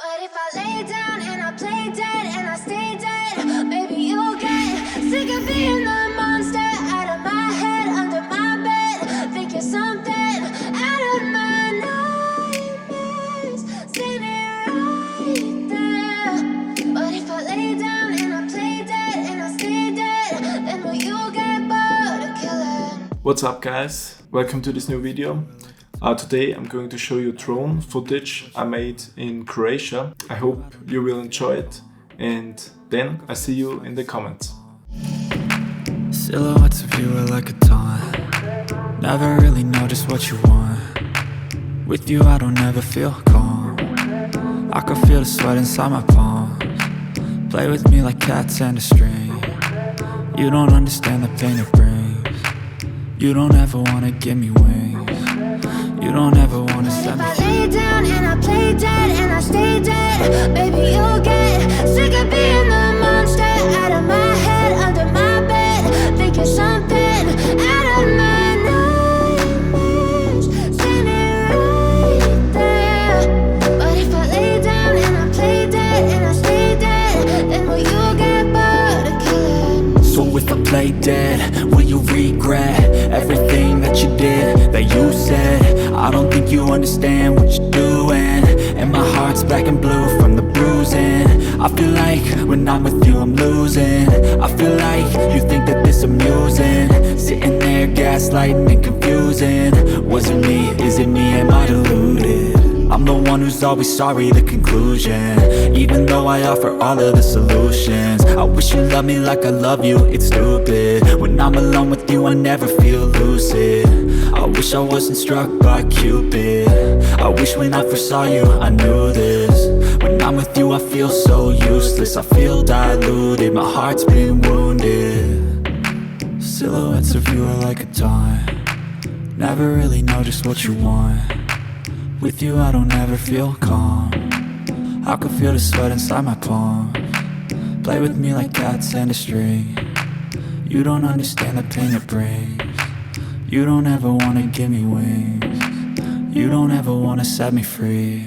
What if I lay down and I play dead and I stay dead? Maybe you'll get sick of being the monster out of my head, under my bed. Think you're something out of my nightmares, standing right there. What if I lay down and I play dead and I stay dead? Then will you get bored of killing? What's up guys, welcome to this new video. Today I'm going to show you drone footage I made in Croatia. I hope you will enjoy it, and then I see you in the comments. Silhouettes of you are like a taunt. Never really know just what you want. With you I don't ever feel calm. I can feel the sweat inside my palms. Play with me like cats and a string. You don't understand the pain it brings. You don't ever wanna give me wings. You don't ever wanna set me free. If I lay down and I play dead and I stay dead, maybe you'll get sick of being the monster out of my head, under my bed. Think you're something out of my nightmares, standing right there. But if I lay down and I play dead and I stay dead, then will you get bored of killing? So if I play dead, will you regret everything that you did, that you said? I don't think you understand what you're doing, and my heart's black and blue from the bruising. I feel like when I'm with you I'm losing. I feel like you think that this amusing, sitting there gaslighting and confusing. Was it me? Is it me? Am I deluded? I'm the one who's always sorry, the conclusion. Even though I offer all of the solutions, I wish you loved me like I love you, it's stupid. When I'm alone with you I never feel lucid. I wish I wasn't struck by Cupid. I wish when I first saw you I knew this. When I'm with you I feel so useless. I feel diluted, my heart's been wounded. Silhouettes of you are like a taunt. Never really know just what you want. With you I don't ever feel calm. I can feel the sweat inside my palms. Play with me like cats and a string. You don't understand the pain it brings. You don't ever wanna give me wings. You don't ever wanna set me free.